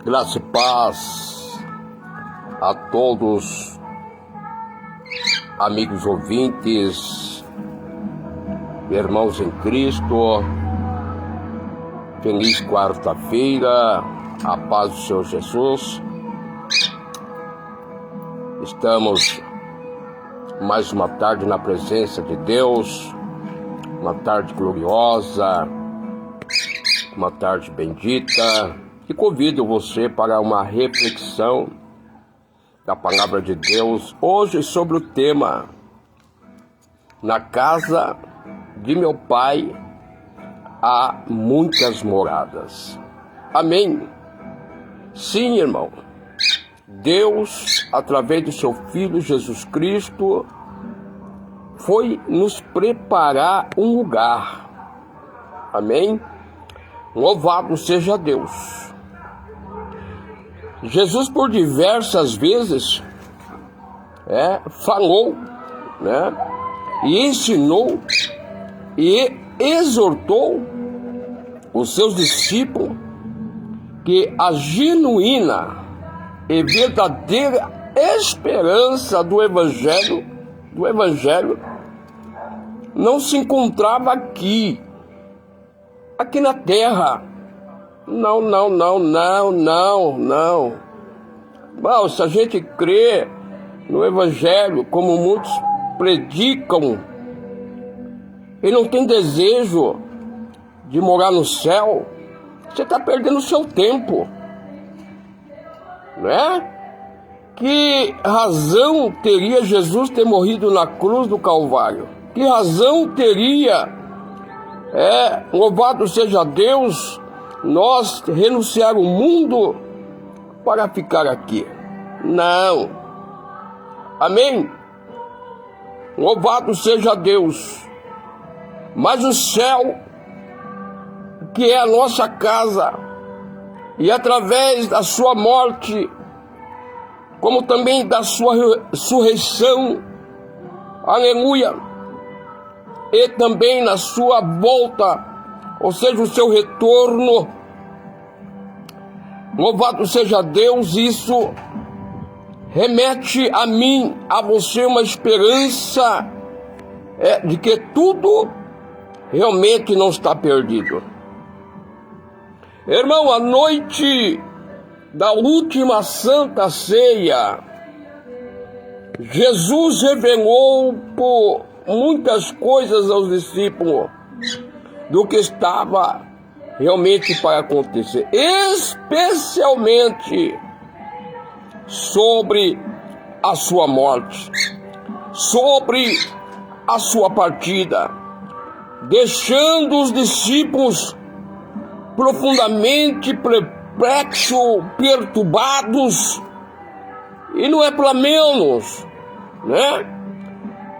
Graça e paz a todos, amigos ouvintes, irmãos em Cristo. Feliz quarta-feira, a paz do Senhor Jesus. Estamos mais uma tarde na presença de Deus, uma tarde gloriosa, uma tarde bendita. E convido você para uma reflexão da palavra de Deus hoje sobre o tema: na casa de meu Pai há muitas moradas. Amém? Sim, irmão. Deus, através do seu Filho Jesus Cristo, foi nos preparar um lugar. Amém? Louvado seja Deus. Jesus por diversas vezes falou, e ensinou e exortou os seus discípulos que a genuína e verdadeira esperança do Evangelho não se encontrava aqui na terra. Não. Bom, se a gente crê no Evangelho, como muitos predicam, e não tem desejo de morar no céu, você está perdendo o seu tempo. Não é? Que razão teria Jesus ter morrido na cruz do Calvário? Que razão teria, louvado seja Deus, nós renunciar o mundo para ficar aqui? Não. Amém? Louvado seja Deus. Mas o céu, que é a nossa casa, e através da sua morte, como também da sua ressurreição, aleluia, e também na sua volta, ou seja, o seu retorno, louvado seja Deus, isso remete a mim, a você, uma esperança de que tudo realmente não está perdido. Irmão, a noite da última Santa Ceia, Jesus revelou por muitas coisas aos discípulos do que estava realmente para acontecer, especialmente sobre a sua morte, sobre a sua partida, deixando os discípulos profundamente perplexos, perturbados. E não é para menos,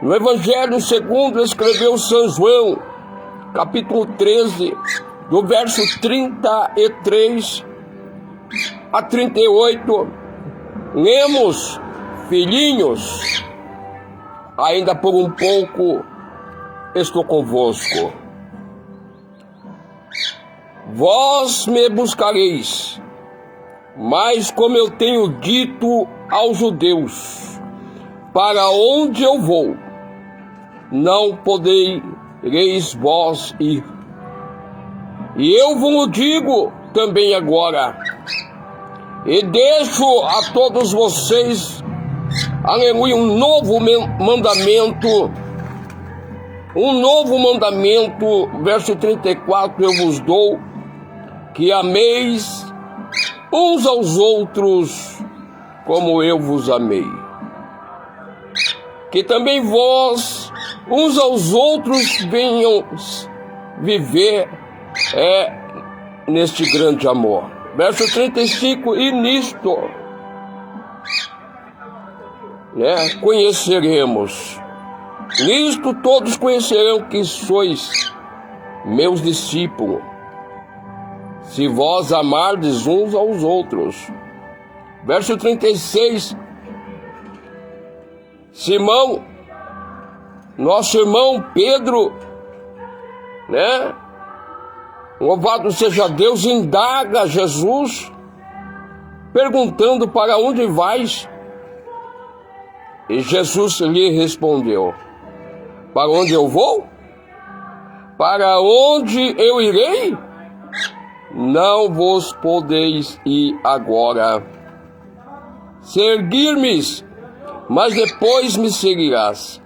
No Evangelho segundo escreveu São João, capítulo 13, do verso 33 a 38, lemos: filhinhos, ainda por um pouco estou convosco. Vós me buscareis, mas como eu tenho dito aos judeus, para onde eu vou, não podereis vós ir. E eu vos digo também agora, e deixo a todos vocês, aleluia, um novo mandamento, verso 34, eu vos dou, que ameis uns aos outros como eu vos amei. Que também vós, uns aos outros, venham viver neste grande amor. Verso 35, e nisto conheceremos. Nisto todos conhecerão que sois meus discípulos, se vós amardes uns aos outros. Verso 36, Simão, nosso irmão Pedro, né? Louvado seja Deus, indaga Jesus, perguntando: para onde vais? E Jesus lhe respondeu: para onde eu vou? Para onde eu irei? Não vos podeis ir agora. Seguir-me, mas depois me seguirás.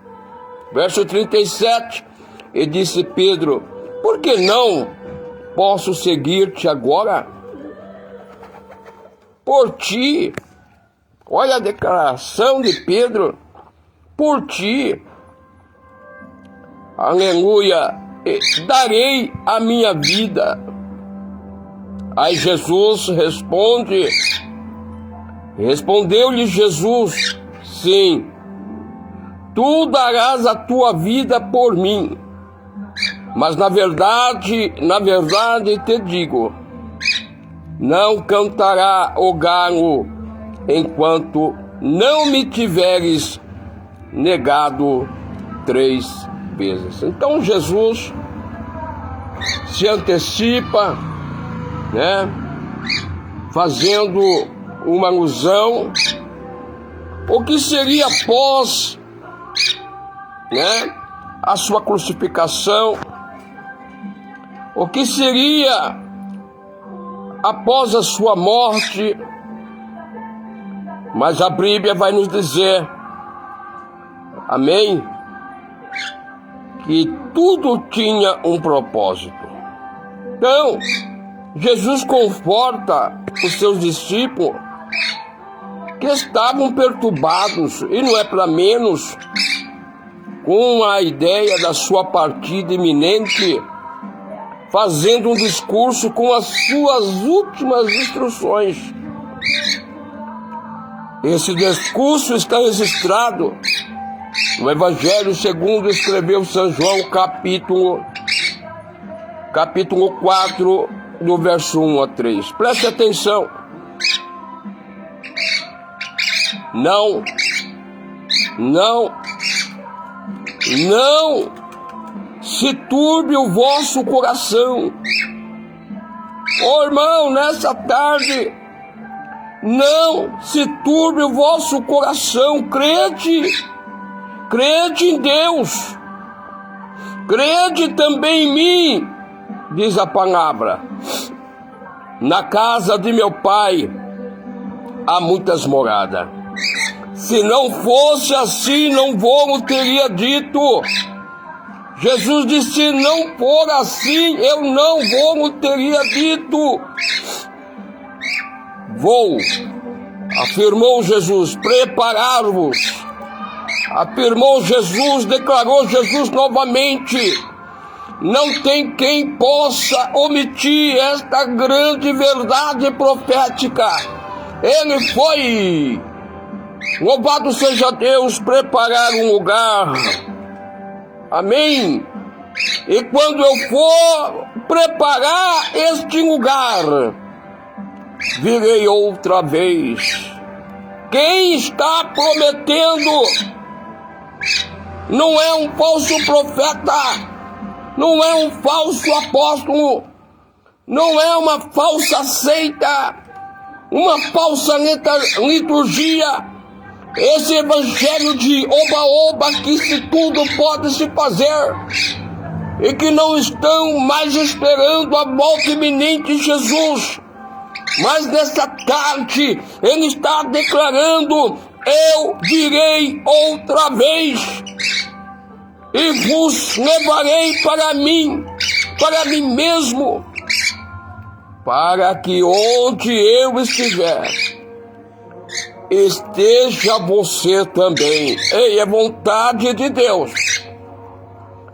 Verso 37, e disse Pedro: por que não posso seguir-te agora? Por ti, olha a declaração de Pedro, por ti, aleluia, darei a minha vida. Aí Jesus respondeu-lhe Jesus: sim, tu darás a tua vida por mim, mas na verdade te digo, não cantará o galo enquanto não me tiveres negado 3 vezes. Então Jesus se antecipa, né, fazendo uma alusão o que seria após, né, a sua crucificação, o que seria após a sua morte. Mas a Bíblia vai nos dizer, amém, que tudo tinha um propósito. Então, Jesus conforta os seus discípulos que estavam perturbados, e não é para menos, com a ideia da sua partida iminente, fazendo um discurso com as suas últimas instruções. Esse discurso está registrado no Evangelho segundo escreveu São João, capítulo 4, do verso 1 a 3. Preste atenção. Não se turbe o vosso coração. Ô irmão, nessa tarde, não se turbe o vosso coração. Crede em Deus, crede também em mim, diz a palavra. Na casa de meu Pai há muitas moradas. Se não fosse assim, não vou teria dito. Jesus disse: se não for assim, eu não vou teria dito. Vou, afirmou Jesus, preparar-vos. Afirmou Jesus, declarou Jesus novamente. Não tem quem possa omitir esta grande verdade profética. Ele foi, louvado seja Deus, preparar um lugar. Amém? E quando eu for preparar este lugar, virei outra vez. Quem está prometendo não é um falso profeta, não é um falso apóstolo, não é uma falsa seita, uma falsa liturgia. Esse evangelho de oba-oba, que se tudo pode se fazer, e que não estão mais esperando a volta iminente de Jesus. Mas nessa tarde, ele está declarando: eu virei outra vez, e vos levarei para mim mesmo, para que onde eu estiver, esteja você também. Ei, é vontade de Deus,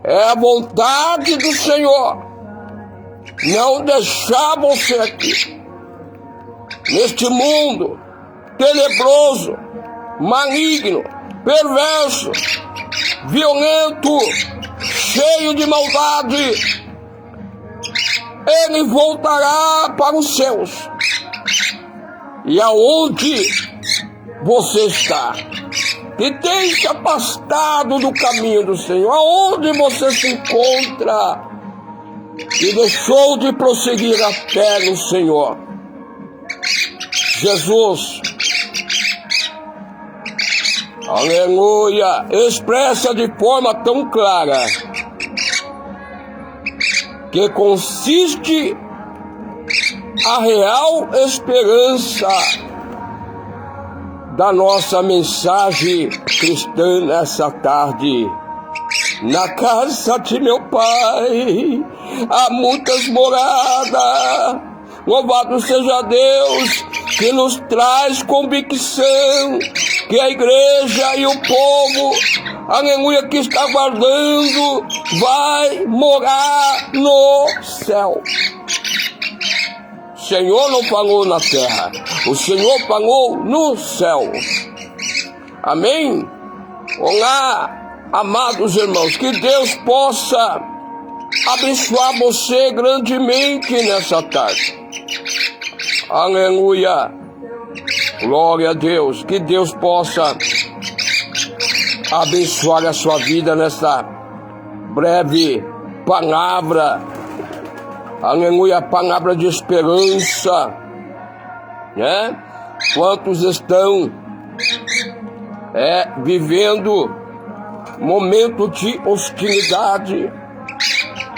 é a vontade do Senhor, não deixar você aqui, neste mundo tenebroso, maligno, perverso, violento, cheio de maldade. Ele voltará para os céus. E aonde você está, que tem se afastado do caminho do Senhor, aonde você se encontra, e deixou de prosseguir a fé no Senhor. Jesus, aleluia, expressa de forma tão clara que consiste a real esperança da nossa mensagem cristã nessa tarde. Na casa de meu Pai há muitas moradas. Louvado seja Deus que nos traz convicção que a igreja e o povo, aleluia, que está aguardando, vai morar no céu. O Senhor não falou na terra, o Senhor falou no céu. Amém? Olá, amados irmãos, que Deus possa abençoar você grandemente nessa tarde. Aleluia, glória a Deus, que Deus possa abençoar a sua vida nessa breve palavra. Aleluia, palavra de esperança, né? Quantos estão vivendo momento de hostilidade,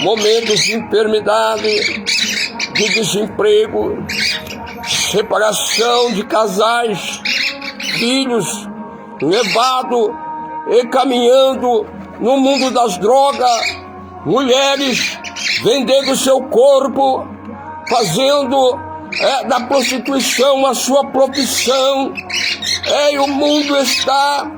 momentos de enfermidade, de desemprego, separação de casais, filhos levados e caminhando no mundo das drogas, mulheres vendendo seu corpo, fazendo da prostituição a sua profissão. E o mundo está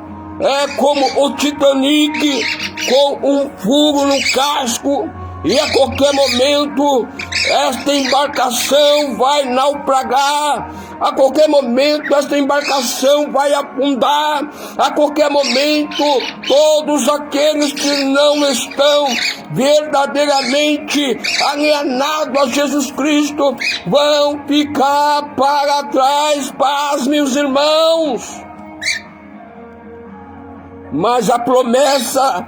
como o Titanic, com um furo no casco, e a qualquer momento esta embarcação vai naufragar, a qualquer momento esta embarcação vai afundar, a qualquer momento todos aqueles que não estão verdadeiramente alienados a Jesus Cristo vão ficar para trás. Paz, meus irmãos. Mas a promessa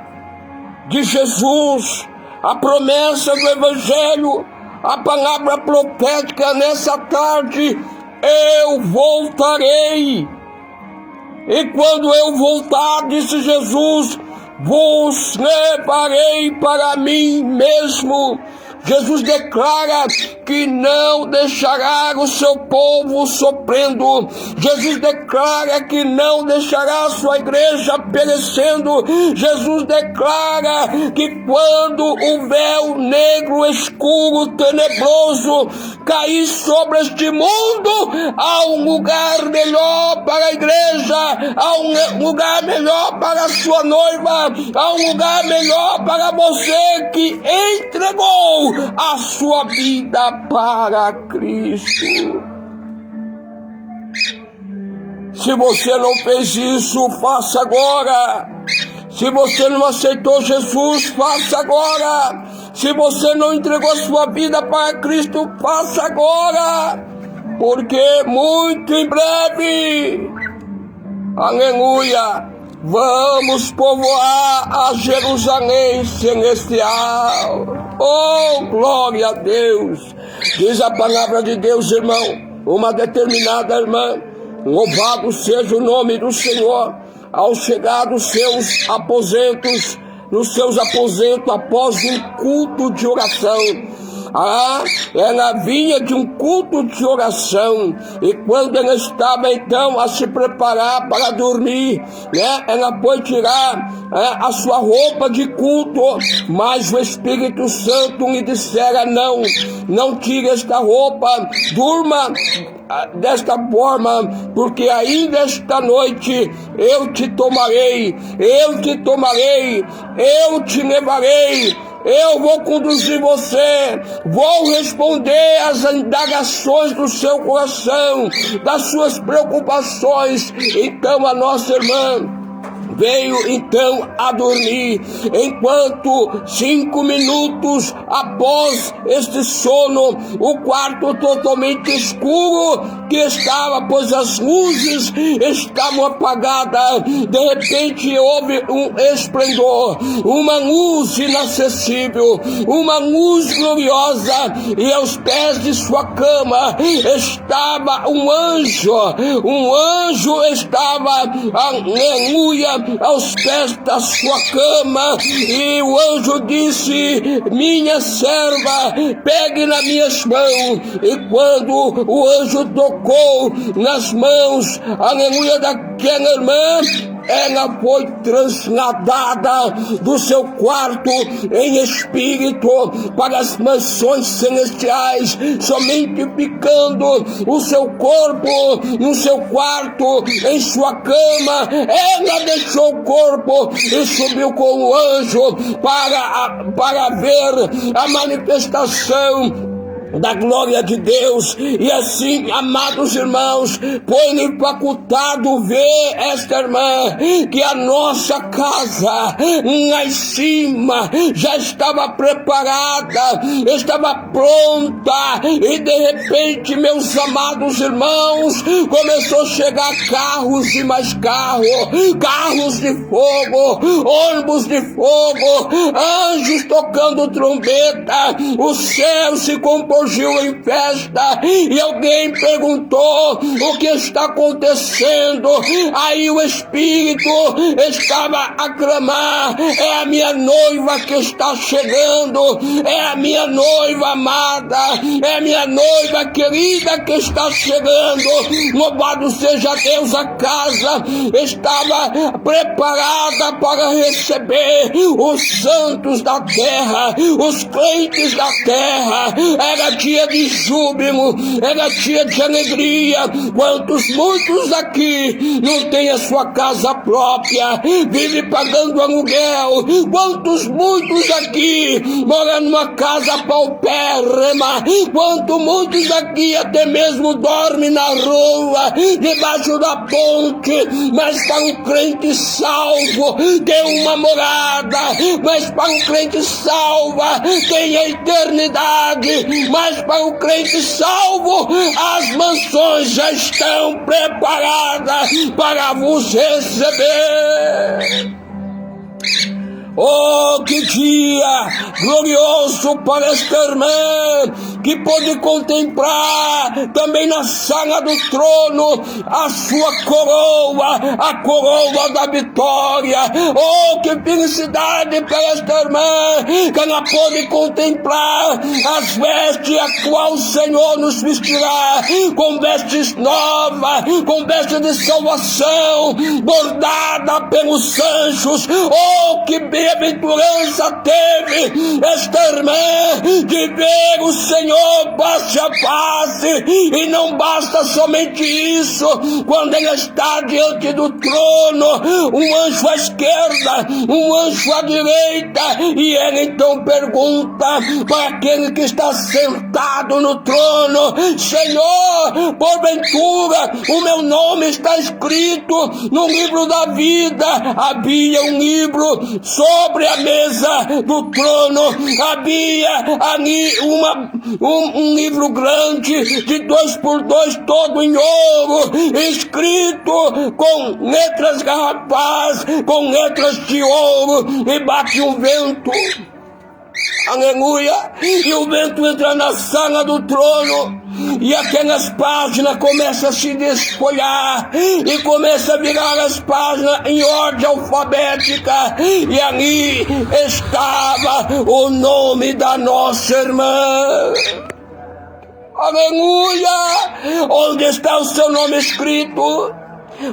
de Jesus, a promessa do Evangelho, a palavra profética nessa tarde: eu voltarei. E quando eu voltar, disse Jesus, vos levarei para mim mesmo. Jesus declara que não deixará o seu povo sofrendo. Jesus declara que não deixará a sua igreja perecendo. Jesus declara que quando o véu negro, escuro, tenebroso cair sobre este mundo, há um lugar melhor para a igreja, há um lugar melhor para a sua noiva, há um lugar melhor para você que entregou a sua vida para Cristo. Se você não fez isso, faça agora. Se você não aceitou Jesus, faça agora. Se você não entregou a sua vida para Cristo, faça agora. Porque muito em breve, aleluia, vamos povoar a Jerusalém celestial. Oh, glória a Deus. Diz a palavra de Deus, irmão, uma determinada irmã: louvado seja o nome do Senhor. Ao chegar nos seus aposentos, após um culto de oração, ela vinha de um culto de oração, e quando ela estava então a se preparar para dormir, ela foi tirar a sua roupa de culto, mas o Espírito Santo lhe dissera: não tire esta roupa, durma desta forma, porque ainda esta noite eu te tomarei, eu te levarei, eu vou conduzir você, vou responder às indagações do seu coração, das suas preocupações. Então a nossa irmã veio então a dormir, enquanto 5 minutos após este sono, o quarto totalmente escuro que estava, pois as luzes estavam apagadas. De repente houve um esplendor, uma luz inacessível, uma luz gloriosa, e aos pés de sua cama estava um anjo estava, aleluia, aos pés da sua cama, e o anjo disse: minha serva, pegue nas minhas mãos. E quando o anjo tocou nas mãos, aleluia, daquela irmã, ela foi trasladada do seu quarto em espírito para as mansões celestiais, somente ficando o seu corpo no seu quarto, em sua cama. Ela deixou o corpo e subiu com o anjo para ver a manifestação da glória de Deus. E assim, amados irmãos, foi-lhe facultado ver esta irmã, que a nossa casa lá em cima já estava preparada, estava pronta, e de repente, meus amados irmãos, começou a chegar carros e mais carros de fogo, ônibus de fogo, anjos tocando trombeta, o céu se comportou em festa, e alguém perguntou: o que está acontecendo? Aí o Espírito estava a clamar: é a minha noiva que está chegando, é a minha noiva amada, é a minha noiva querida que está chegando. Louvado seja Deus, a casa estava preparada para receber os santos da terra, os crentes da terra. Era dia de júbilo, era dia de alegria. Muitos aqui não têm a sua casa própria, vive pagando aluguel. Muitos aqui moram numa casa paupérrima. Muitos aqui até mesmo dormem na rua, debaixo da ponte. Mas para um crente salvo tem uma morada, mas para um crente salvo tem a eternidade. Mas para o crente salvo, as mansões já estão preparadas para vos receber. Oh, que dia glorioso para esta irmã, que pôde contemplar também na sala do trono a sua coroa, a coroa da vitória. Oh, que felicidade para esta irmã, que ela pôde contemplar as vestes a qual o Senhor nos vestirá, com vestes novas, com vestes de salvação, bordada pelos anjos. Oh, que bem-aventurança teve esta irmã de ver o Senhor face a face. E não basta somente isso, quando ela está diante do trono, um anjo à esquerda, um anjo à direita, e ela então pergunta para aquele que está sentado no trono: Senhor, porventura o meu nome está escrito no livro da vida? Havia um livro sobre a mesa do trono, havia ali um livro grande de 2 por 2, todo em ouro, escrito com letras garrafais, com letras de ouro, e bate um vento. Aleluia! E o vento entra na sala do trono, e aquelas páginas começam a se desfolhar, e começa a virar as páginas em ordem alfabética, e ali estava o nome da nossa irmã. Aleluia! Onde está o seu nome escrito?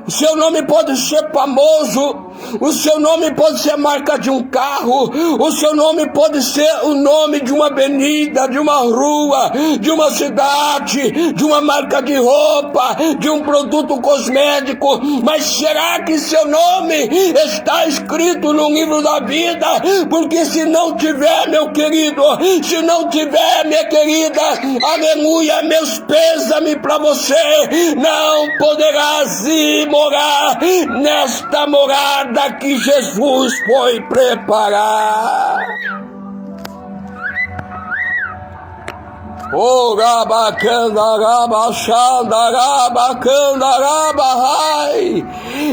O seu nome pode ser famoso, o seu nome pode ser a marca de um carro, o seu nome pode ser o nome de uma avenida, de uma rua, de uma cidade, de uma marca de roupa, de um produto cosmético. Mas será que seu nome está escrito no livro da vida? Porque se não tiver, meu querido, se não tiver, minha querida, aleluia, meus pêsames para você, não poderás ir morar nesta morada morada que Jesus foi preparar.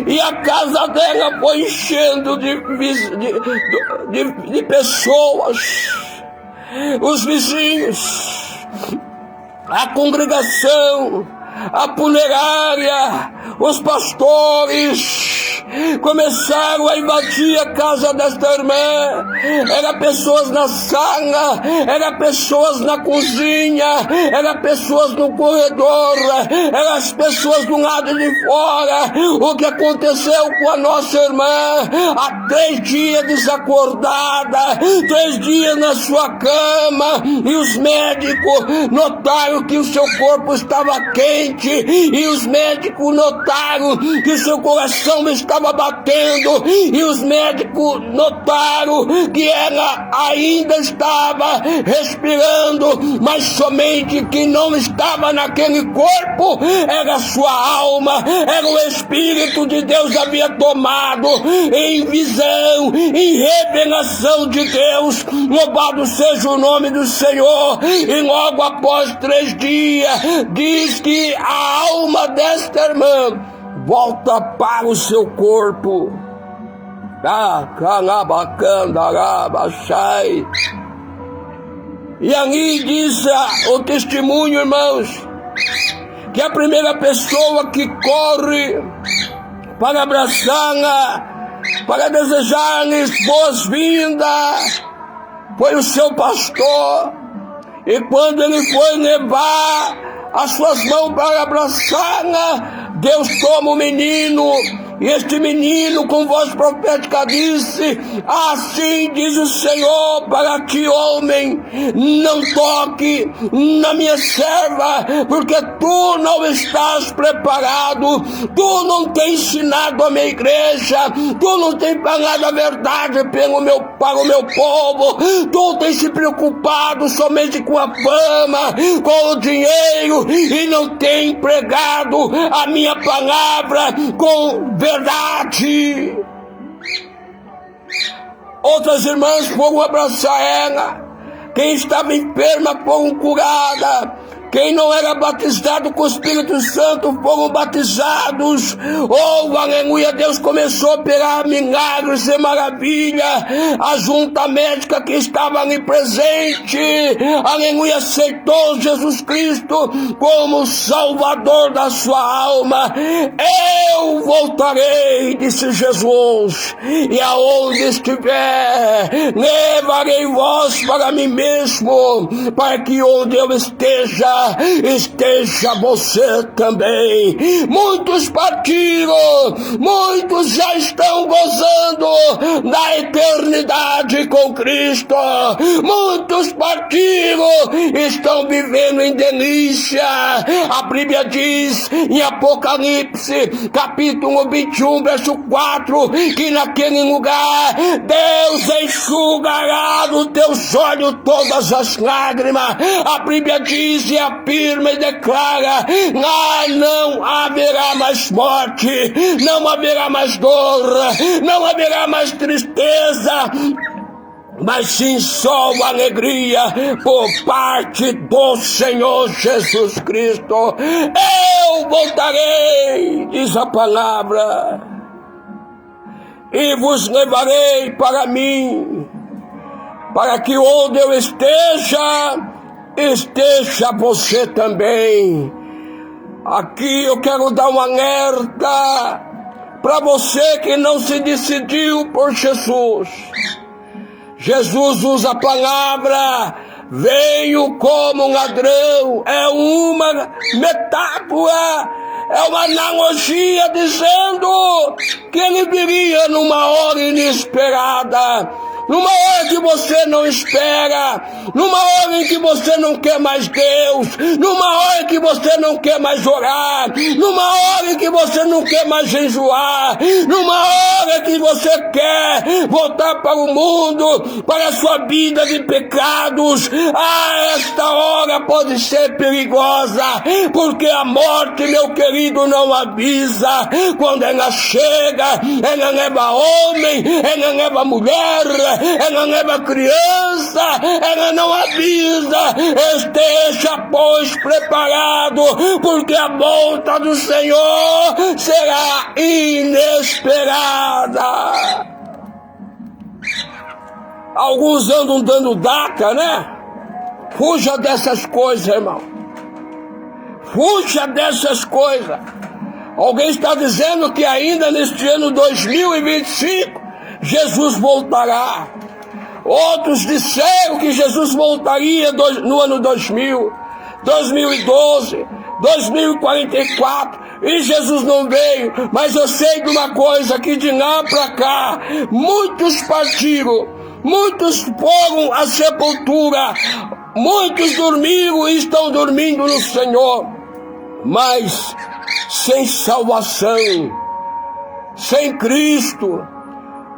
E a casa dela foi enchendo de pessoas, os vizinhos, a congregação, a funerária, os pastores começaram a invadir a casa desta irmã. Era pessoas na sala, era pessoas na cozinha, era pessoas no corredor, eram as pessoas do lado de fora. O que aconteceu com a nossa irmã? Há 3 dias desacordada, 3 dias na sua cama, e os médicos notaram que o seu corpo estava quente, e os médicos notaram que seu coração estava batendo, e os médicos notaram que ela ainda estava respirando, mas somente que não estava naquele corpo era a sua alma, era o Espírito de Deus havia tomado em visão, em revelação de Deus. Louvado seja o nome do Senhor. E logo após 3 dias, diz que a alma desta irmã volta para o seu corpo. E ali diz o testemunho, irmãos, que a primeira pessoa que corre para abraçá-la, para desejar-lhes boas-vindas, foi o seu pastor. E quando ele foi levar as suas mãos para abraçá-la, Deus toma o menino, e este menino com voz profética disse: assim diz o Senhor para ti, homem, não toque na minha serva, porque tu não estás preparado, tu não tens ensinado a minha igreja, tu não tens falado a verdade para o meu povo, tu tens se preocupado somente com a fama, com o dinheiro, e não tem pregado a minha palavra com verdade. Outras irmãs foram abraçar ela. Quem estava enferma foram curada. Quem não era batizado com o Espírito Santo foram batizados. Oh, aleluia, Deus começou a operar milagres e maravilha. A junta médica que estava ali presente, aleluia, aceitou Jesus Cristo como Salvador da sua alma. Eu voltarei, disse Jesus, e aonde estiver, levarei vós para mim mesmo, para que onde eu esteja você também. Muitos partiram, muitos já estão gozando da eternidade com Cristo. Muitos partiram, estão vivendo em delícia. A Bíblia diz em Apocalipse, capítulo 21, verso 4, que naquele lugar Deus enxugará dos teus olhos todas as lágrimas. A Bíblia diz e afirma e declara: lá não haverá mais morte, não haverá mais dor, não haverá mais tristeza, mas sim só alegria por parte do Senhor Jesus Cristo. Eu voltarei, diz a palavra, e vos levarei para mim, para que onde eu esteja você também. Aqui eu quero dar um alerta para você que não se decidiu por Jesus. Jesus usa a palavra veio como um ladrão, é uma metáfora, é uma analogia dizendo que ele viria numa hora inesperada, numa hora que você não espera, numa hora em que você não quer mais Deus, numa hora em que você não quer mais orar, numa hora em que você não quer mais jejuar, numa hora que se você quer voltar para o mundo, para a sua vida de pecados, esta hora pode ser perigosa, porque a morte, meu querido, não avisa. Quando ela chega, ela leva homem, ela leva mulher, ela leva criança, ela não avisa. Esteja, pois, preparado, porque a volta do Senhor será inesperada. Alguns andam dando data, né? Fuja dessas coisas, irmão. Fuja dessas coisas. Alguém está dizendo que ainda neste ano 2025, Jesus voltará. Outros disseram que Jesus voltaria no ano 2000, 2012, 2044, e Jesus não veio. Mas eu sei de uma coisa, que de lá para cá, muitos partiram, muitos foram à sepultura, muitos dormiram e estão dormindo no Senhor, mas sem salvação, sem Cristo.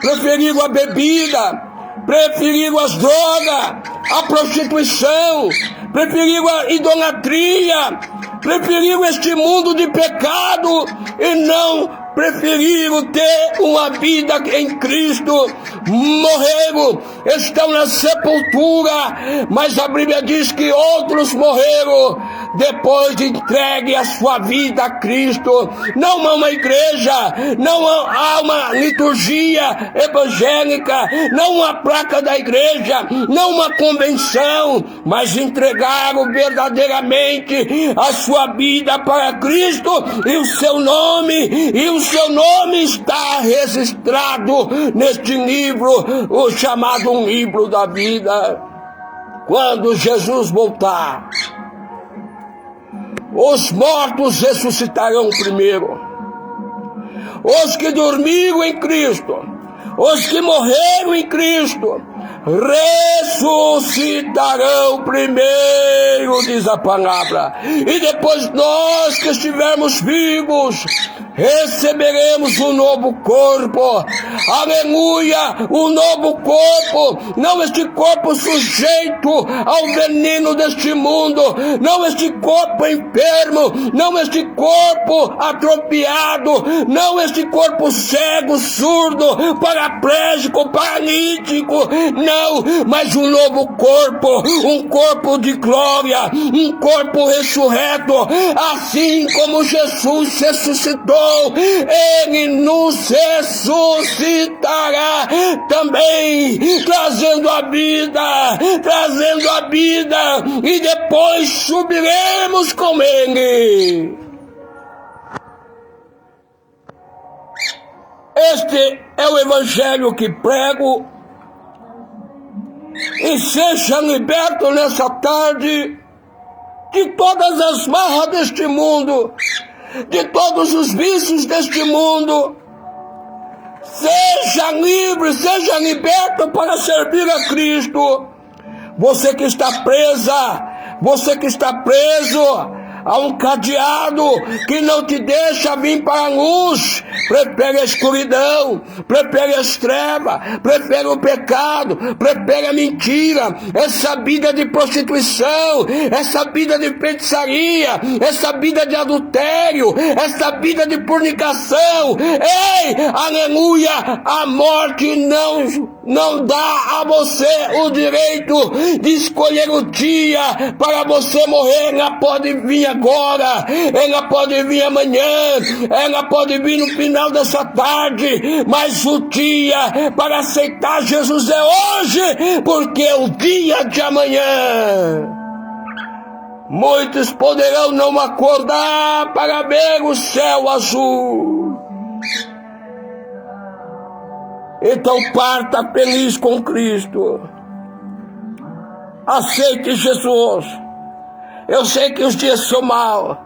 Preferiram a bebida, preferiram as drogas, a prostituição, preferiram a idolatria, preferiram este mundo de pecado e não preferiram ter uma vida em Cristo. Morreram, estão na sepultura, mas a Bíblia diz que outros morreram depois de entregue a sua vida a Cristo. Não há uma igreja, não há uma liturgia evangélica, não há placa da igreja, não uma convenção, mas entregaram verdadeiramente a sua vida para Cristo, e o seu nome está registrado neste livro, o chamado um livro da vida. Quando Jesus voltar, os mortos ressuscitarão primeiro. Os que dormiram em Cristo, os que morreram em Cristo, ressuscitarão primeiro, diz a palavra. E depois nós que estivermos vivos, receberemos um novo corpo. Aleluia, um novo corpo. Não este corpo sujeito ao veneno deste mundo, não este corpo enfermo, não este corpo atrofiado, não este corpo cego, surdo, paraplégico, paralítico, não, mas um novo corpo, um corpo de glória, um corpo ressurreto, assim como Jesus ressuscitou, Ele nos ressuscitará também, trazendo a vida, e depois subiremos com Ele. Este é o evangelho que prego, e seja liberto nessa tarde de todas as marras deste mundo, de todos os vícios deste mundo. Seja livre, seja liberto para servir a Cristo. Você que está presa, você que está preso a um cadeado que não te deixa vir para a luz, prefere a escuridão, prefere as trevas, prefere o pecado, prefere a mentira, essa vida de prostituição, essa vida de feitiçaria, essa vida de adultério, essa vida de fornicação. Ei, aleluia, a morte não dá a você o direito de escolher o dia para você morrer. Ela pode vir agora, ela pode vir amanhã, ela pode vir no final dessa tarde, mas o dia para aceitar Jesus é hoje, porque é o dia de amanhã. Muitos poderão não acordar para ver o céu azul. Então parta feliz com Cristo. Aceite Jesus. Eu sei que os dias são maus.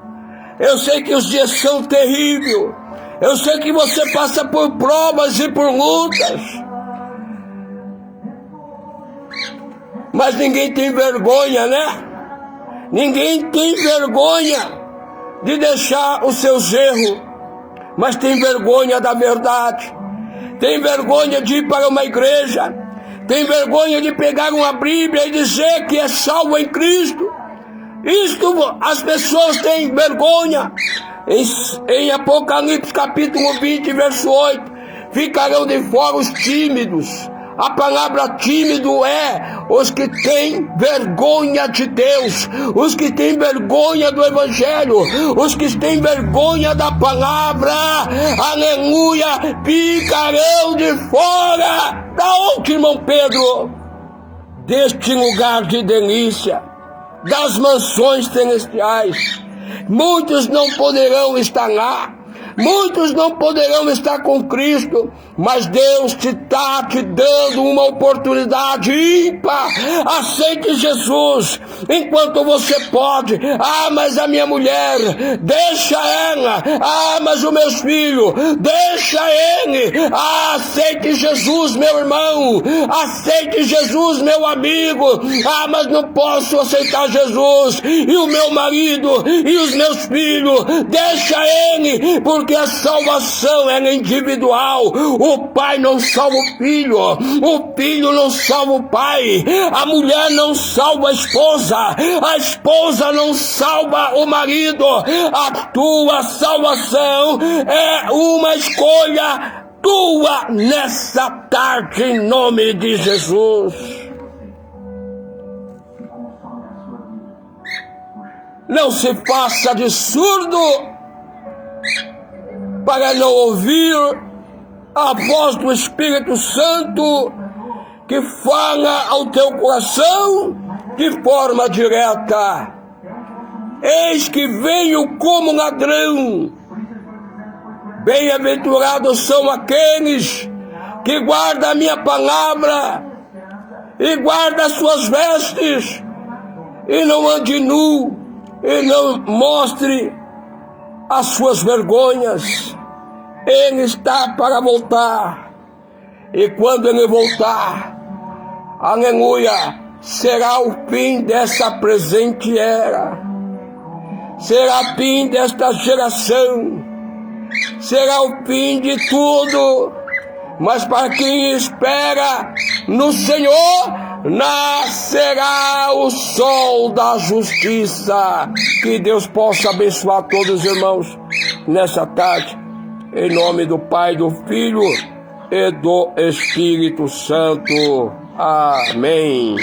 Eu sei que os dias são terríveis. Eu sei que você passa por provas e por lutas. Mas ninguém tem vergonha, né? Ninguém tem vergonha de deixar os seus erros, mas tem vergonha da verdade. tem vergonha de ir para uma igreja, tem vergonha de pegar uma Bíblia e dizer que é salvo em Cristo. Isto as pessoas têm vergonha. Em Apocalipse capítulo 20, verso 8, ficarão de fora os tímidos. A palavra tímido é os que têm vergonha de Deus, os que têm vergonha do Evangelho, os que têm vergonha da palavra, aleluia, ficarão de fora. Da onde, irmão Pedro? Deste lugar de delícia, das mansões celestiais. Muitos não poderão estar lá, muitos não poderão estar com Cristo, mas Deus está te dando uma oportunidade ímpar. Aceite Jesus enquanto você pode. Ah, mas a minha mulher, deixa ela. Ah, mas os meus filhos, deixa ele. Ah, aceite Jesus, meu irmão. Aceite Jesus, meu amigo. Ah, mas não posso aceitar Jesus. E o meu marido e os meus filhos, deixa ele, porque a salvação é individual. O pai não salva o filho não salva o pai, a mulher não salva a esposa não salva o marido. A tua salvação é uma escolha tua nessa tarde, em nome de Jesus. Não se faça de surdo para não ouvir a voz do Espírito Santo que fala ao teu coração de forma direta. Eis que venho como ladrão. Bem-aventurados são aqueles que guardam a minha palavra e guardam as suas vestes e não ande nu e não mostre as suas vergonhas. Ele está para voltar, e quando ele voltar, aleluia, será o fim dessa presente era, será o fim desta geração, será o fim de tudo. Mas para quem espera no Senhor, nascerá o sol da justiça. Que Deus possa abençoar todos os irmãos nessa tarde, em nome do Pai, do Filho e do Espírito Santo. Amém.